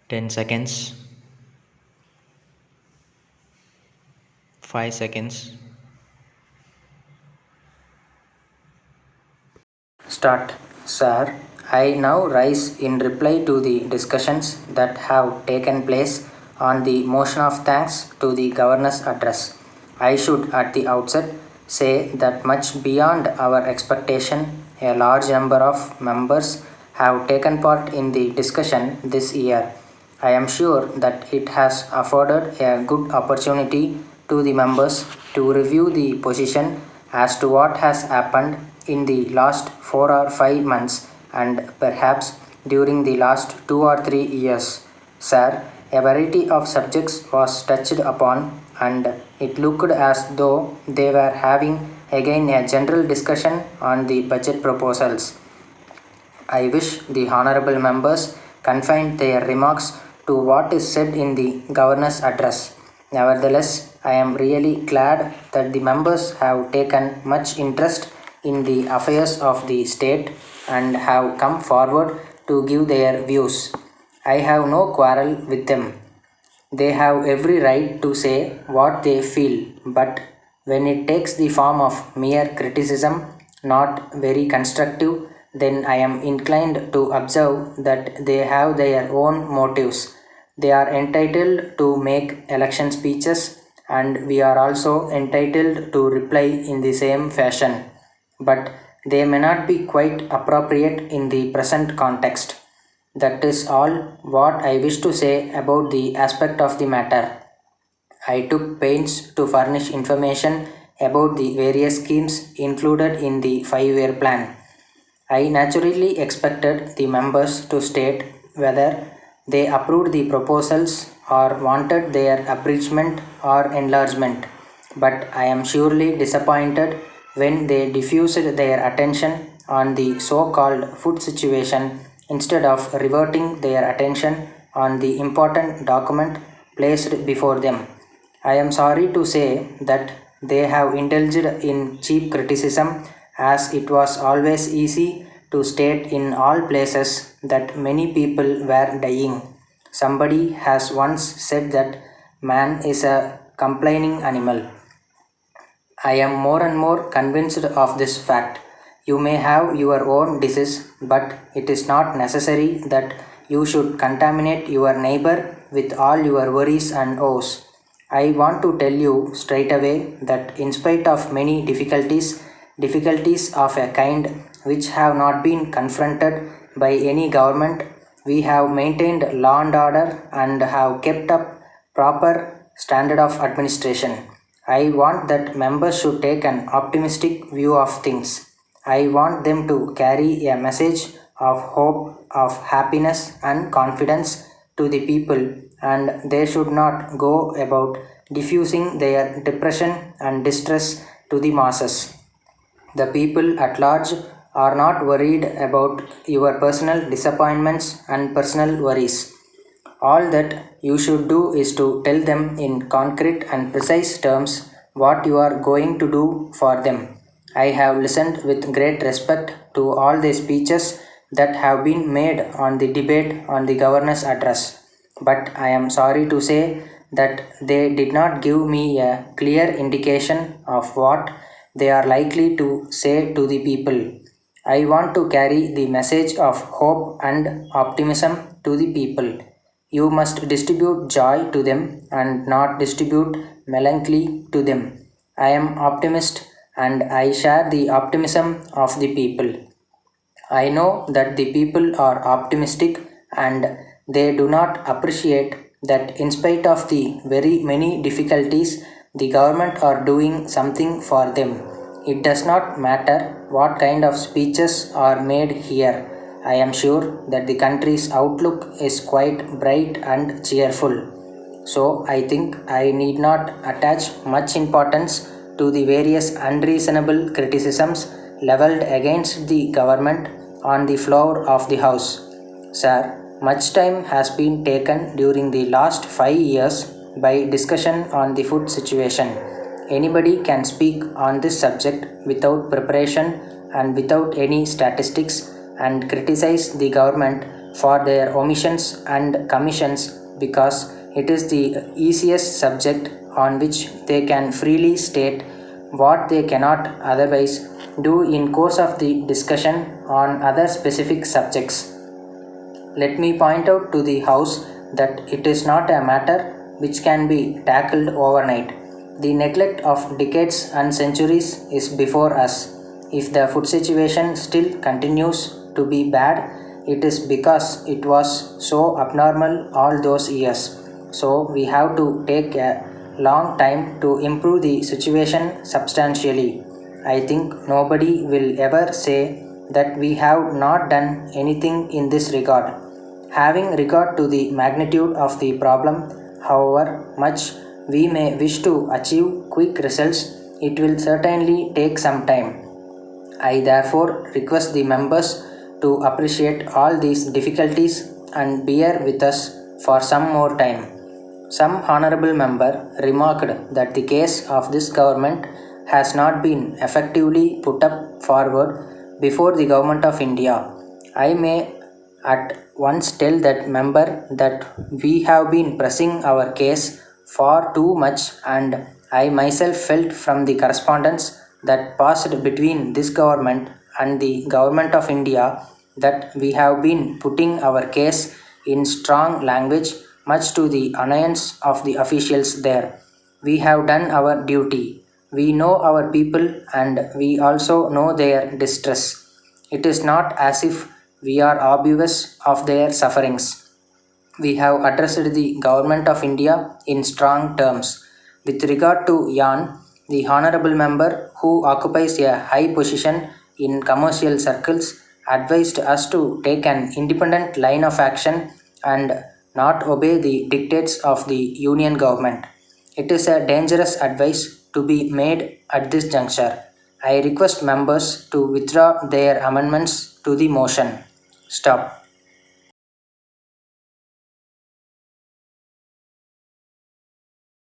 10 seconds, 5 seconds. Start. Sir, I now rise in reply to the discussions that have taken place on the motion of thanks to the Governor's address. I should at the outset say that much beyond our expectation, a large number of members have taken part in the discussion this year. I am sure that it has afforded a good opportunity to the members to review the position as to what has happened in the last 4 or 5 months and perhaps during the last 2 or 3 years. Sir, a variety of subjects was touched upon, and it looked as though they were having again a general discussion on the budget proposals. I wish the honorable members confined their remarks to what is said in the governor's address. Nevertheless, I am really glad that the members have taken much interest in the affairs of the state and have come forward to give their views. I have no quarrel with them. They have every right to say what they feel, but when it takes the form of mere criticism, not very constructive, then I am inclined to observe that they have their own motives. They are entitled to make election speeches, and we are also entitled to reply in the same fashion, but they may not be quite appropriate in the present context. That is all what I wish to say about the aspect of the matter. I took pains to furnish information about the various schemes included in the 5 year plan. I naturally expected the members to state whether they approved the proposals or wanted their abridgment or enlargement, but I am surely disappointed when they diffused their attention on the so called food situation instead of reverting their attention on the important document placed before them. I am sorry to say that they have indulged in cheap criticism, as it was always easy to state in all places that many people were dying. Somebody has once said that man is a complaining animal. I am more and more convinced of this fact. You may have your own disease, but it is not necessary that you should contaminate your neighbor with all your worries and woes. I want to tell you straight away that in spite of many difficulties of a kind which have not been confronted by any government, we have maintained law and order and have kept up proper standard of administration. I want that members should take an optimistic view of things. I want them to carry a message of hope, of happiness, and confidence to the people, and they should not go about diffusing their depression and distress to the masses. The people at large are not worried about your personal disappointments and personal worries. All that you should do is to tell them in concrete and precise terms what you are going to do for them. I have listened with great respect to all the speeches that have been made on the debate on the governor's address, but I am sorry to say that they did not give me a clear indication of what they are likely to say to the people. I want to carry the message of hope and optimism to the people. You must distribute joy to them and not distribute melancholy to them. I am optimist and I share the optimism of the people. I know that the people are optimistic and they do not appreciate that in spite of the very many difficulties, the government are doing something for them. It does not matter what kind of speeches are made here. I am sure that the country's outlook is quite bright and cheerful. So I think I need not attach much importance to the various unreasonable criticisms leveled against the government on the floor of the House. Sir, much time has been taken during the last 5 years by discussion on the food situation. Anybody can speak on this subject without preparation and without any statistics and criticize the government for their omissions and commissions because it is the easiest subject on which they can freely state what they cannot otherwise do in course of the discussion on other specific subjects. Let me point out to the House that it is not a matter which can be tackled overnight. The neglect of decades and centuries is before us. If the food situation still continues to be bad, it is because it was so abnormal all those years. So we have to take a long time to improve the situation substantially. I think nobody will ever say that we have not done anything in this regard. Having regard to the magnitude of the problem, however much we may wish to achieve quick results, it will certainly take some time. I therefore request the members to appreciate all these difficulties and bear with us for some more time. Some honorable member remarked that the case of this government has not been effectively put up forward before the government of India. I may at once tell that member that we have been pressing our case far too much, and I myself felt from the correspondence that passed between this government and the government of India that we have been putting our case in strong language, much to the annoyance of the officials there. We have done our duty. We know our people and we also know their distress. It is not as if we are oblivious of their sufferings. We have addressed the Government of India in strong terms. With regard to Yan, the honorable member who occupies a high position in commercial circles advised us to take an independent line of action and not obey the dictates of the union government. It is a dangerous advice to be made at this juncture. I request members to withdraw their amendments to the motion. Stop.